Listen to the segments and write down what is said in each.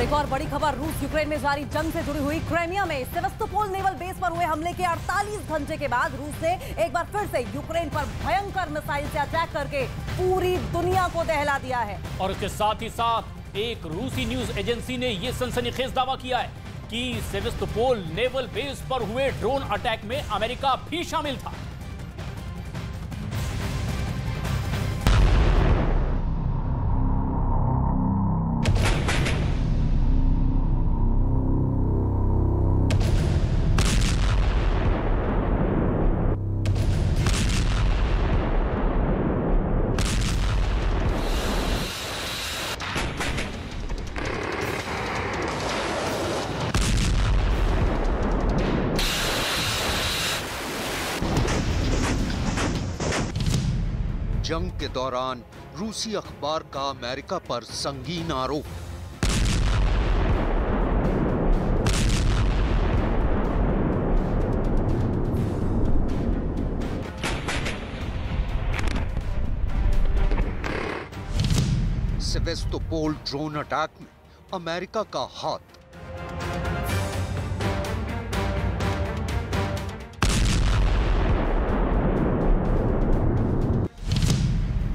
और एक और बड़ी खबर, रूस यूक्रेन में जारी जंग से जुड़ी हुई। क्राइमिया में सेवास्तोपोल नेवल बेस पर हुए हमले के 48 घंटे के बाद रूस ने एक बार फिर से यूक्रेन पर भयंकर मिसाइल से अटैक करके पूरी दुनिया को दहला दिया है। और इसके साथ ही साथ एक रूसी न्यूज एजेंसी ने यह सनसनीखेज दावा किया है कि सेवास्तोपोल नेवल बेस पर हुए ड्रोन अटैक में अमेरिका भी शामिल था। जंग के दौरान रूसी अखबार का अमेरिका पर संगीन आरोप। सेवास्तोपोल ड्रोन अटैक में अमेरिका का हाथ।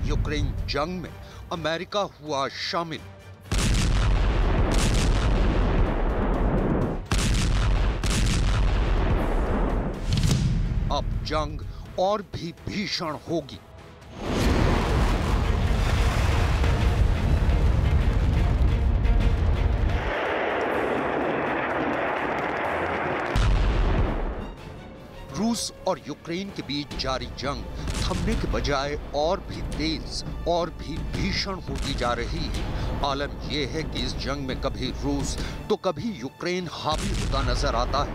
यूक्रेन जंग में अमेरिका हुआ शामिल। अब जंग और भी भीषण होगी। रूस और यूक्रेन के बीच जारी जंग थमने के बजाय और भी तेज और भी भीषण होती जा रही है। आलम यह है कि इस जंग में कभी रूस तो कभी यूक्रेन हावी होता नजर आता है।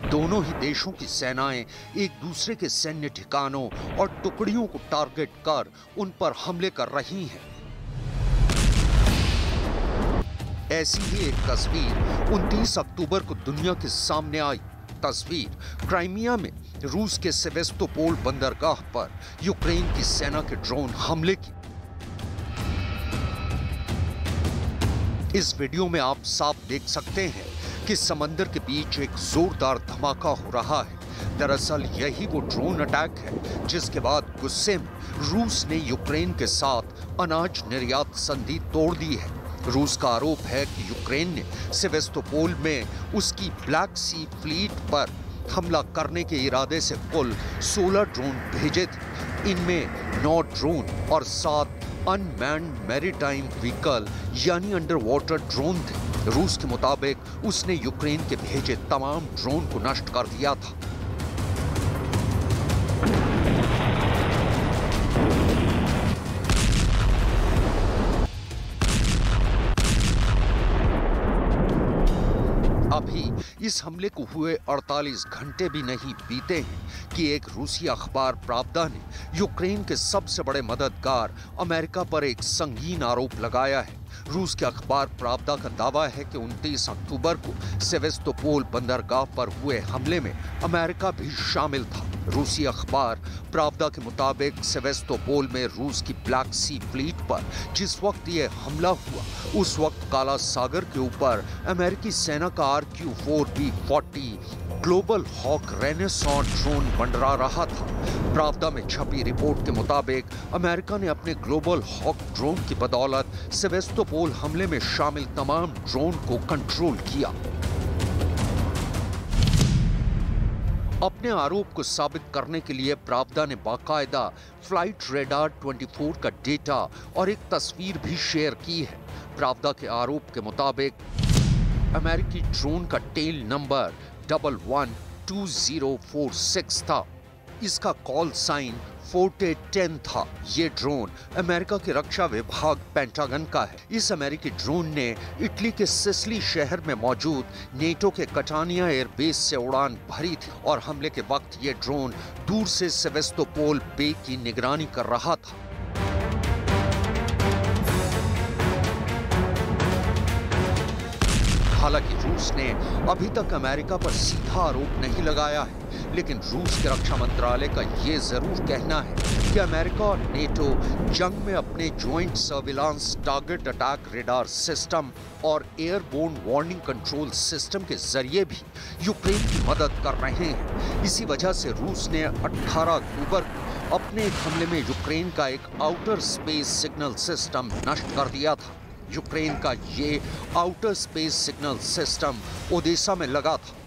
दोनों ही देशों की सेनाएं एक दूसरे के सैन्य ठिकानों और टुकड़ियों को टारगेट कर उन पर हमले कर रही हैं। ऐसी ही एक तस्वीर 29 अक्टूबर को दुनिया के सामने आई। तस्वीर क्राइमिया में रूस के सेवास्तोपोल बंदरगाह पर यूक्रेन की सेना के ड्रोन हमले की। इस वीडियो में आप साफ देख सकते हैं कि समंदर के बीच एक जोरदार धमाका हो रहा है। दरअसल यही वो ड्रोन अटैक है जिसके बाद गुस्से में रूस ने यूक्रेन के साथ अनाज निर्यात संधि तोड़ दी है। रूस का आरोप है कि यूक्रेन ने सेवास्तोपोल में उसकी ब्लैक सी फ्लीट पर हमला करने के इरादे से कुल 16 ड्रोन भेजे थे। इनमें 9 ड्रोन और 7 अनमैन्ड मैरीटाइम व्हीकल यानी अंडर वाटर ड्रोन थे। रूस के मुताबिक उसने यूक्रेन के भेजे तमाम ड्रोन को नष्ट कर दिया था। अभी इस हमले को हुए 48 घंटे भी नहीं बीते हैं कि एक रूसी अखबार प्रावदा ने यूक्रेन के सबसे बड़े मददगार अमेरिका पर एक संगीन आरोप लगाया है। रूस के अखबार प्रावदा का दावा है कि 29 अक्टूबर को सेवास्तोपोल बंदरगाह पर हुए हमले में अमेरिका भी शामिल था। रूसी अखबार प्रावदा के मुताबिक सेवास्तोपोल में रूस की ब्लैक सी फ्लीट पर जिस वक्त ये हमला हुआ उस वक्त काला सागर के ऊपर अमेरिकी सेना का RQ-4B40 global hoc Renaissance drone मंडरा रहा था। प्रावदा में छपी रिपोर्ट के मुताबिक अमेरिका ने अपने ग्लोबल हॉक ड्रोन की बदौलत सेवास्तोपोल हमले में शामिल तमाम ड्रोन को कंट्रोल किया। अपने आरोप को साबित करने के लिए प्रावदा ने बाकायदा फ्लाइट रेडार 24 का डेटा और एक तस्वीर भी शेयर की है। प्रावदा के आरोप के मुताबिक अमेरिकी ड्रोन का टेल नंबर 112046 था। इसका कॉल साइन फोर्टे 10 था। ये ड्रोन अमेरिका के रक्षा विभाग पेंटागन का है। इस अमेरिकी ड्रोन ने इटली के सिसिली शहर में मौजूद नेटो के कटानिया एयरबेस से उड़ान भरी थी और हमले के वक्त ये ड्रोन दूर से सेवास्तोपोल बे की निगरानी कर रहा था। हालांकि रूस ने अभी तक अमेरिका पर सीधा आरोप नहीं लगाया है, लेकिन रूस के रक्षा मंत्रालय का ये जरूर कहना है कि अमेरिका और नेटो जंग में अपने joint surveillance target attack radar system और एयरबोर्न वार्निंग कंट्रोल सिस्टम के जरिए भी यूक्रेन की मदद कर रहे हैं। इसी वजह से रूस ने 18 अक्टूबर को अपने एक हमले में यूक्रेन का एक आउटर स्पेस सिग्नल सिस्टम नष्ट कर दिया था। यूक्रेन का ये outer space signal system Odessa में लगा था।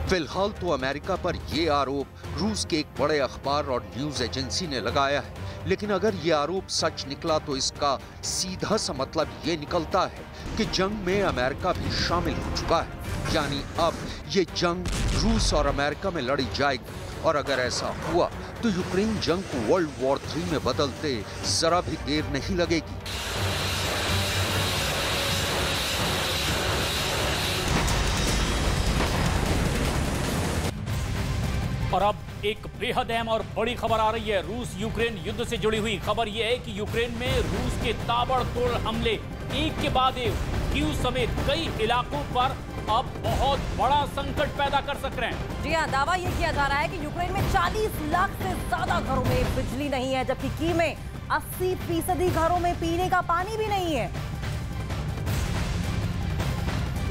फिलहाल तो अमेरिका पर यह आरोप रूस के एक बड़े अखबार और न्यूज एजेंसी ने लगाया है, लेकिन अगर यह आरोप सच निकला तो इसका सीधा सा मतलब ये निकलता है कि जंग में अमेरिका भी शामिल हो चुका है। यानी अब ये जंग रूस और अमेरिका में लड़ी जाएगी और अगर ऐसा हुआ तो यूक्रेन जंग को वर्ल्ड वॉर 3 में बदलते जरा भी देर नहीं लगेगी। और अब एक बेहद अहम और बड़ी खबर आ रही है। रूस यूक्रेन युद्ध से जुड़ी हुई खबर यह है कि यूक्रेन में रूस के ताबड़तोड़ हमले एक के बाद एक कीव समेत कई इलाकों पर अब बहुत बड़ा संकट पैदा कर सक रहे हैं। जी हां, दावा यह किया जा रहा है कि यूक्रेन में 40 लाख से ज्यादा घरों में बिजली नहीं है, जबकि कीव में 80% घरों में पीने का पानी भी नहीं है।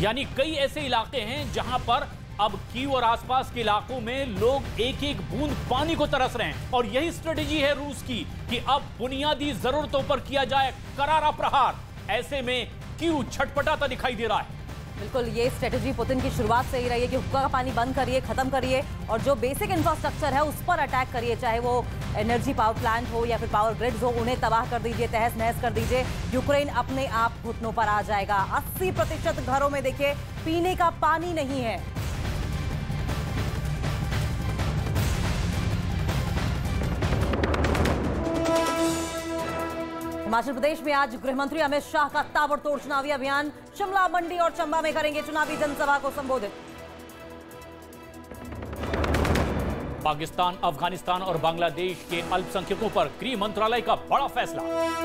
यानी कई ऐसे इलाके हैं जहां पर अब कीव और आसपास के इलाकों में लोग एक एक बूंद पानी को तरस रहे हैं। और यही स्ट्रेटेजी है रूस की कि अब बुनियादी जरूरतों पर किया जाए करारा प्रहार। ऐसे में कीव छटपटाता दिखाई दे रहा है। बिल्कुल, ये स्ट्रेटेजी पुतिन की शुरुआत से ही रही है कि हुक्का का पानी बंद करिए, खत्म करिए और जो बेसिक इंफ्रास्ट्रक्चर है उस पर अटैक करिए, चाहे वो एनर्जी पावर प्लांट हो या फिर पावर ग्रिड्स हो, उन्हें तबाह कर दीजिए, तहस नहस कर दीजिए। यूक्रेन अपने आप घुटनों पर आ जाएगा। 80% घरों में देखिए पीने का पानी नहीं है। हिमाचल प्रदेश में आज गृह मंत्री अमित शाह का ताबड़तोड़ चुनावी अभियान। शिमला, मंडी और चंबा में करेंगे चुनावी जनसभा को संबोधित। पाकिस्तान, अफगानिस्तान और बांग्लादेश के अल्पसंख्यकों पर गृह मंत्रालय का बड़ा फैसला।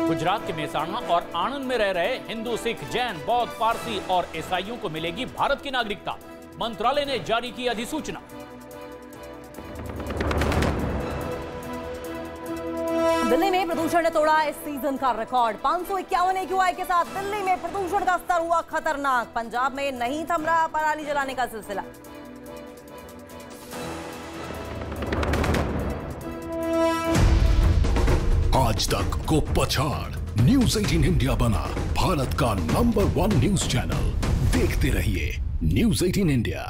गुजरात के मेहसाणा और आणंद में रह रहे हिंदू, सिख, जैन, बौद्ध, पारसी और ईसाइयों को मिलेगी भारत की नागरिकता। मंत्रालय ने जारी की अधिसूचना। दिल्ली में प्रदूषण ने तोड़ा इस सीजन का रिकॉर्ड। 551 AQI के साथ दिल्ली में प्रदूषण का स्तर हुआ खतरनाक। पंजाब में नहीं थम रहा पराली जलाने का सिलसिला। आज तक को पछाड़ न्यूज़ 18 इंडिया बना भारत का नंबर 1 न्यूज चैनल। देखते रहिए न्यूज़ 18 इंडिया।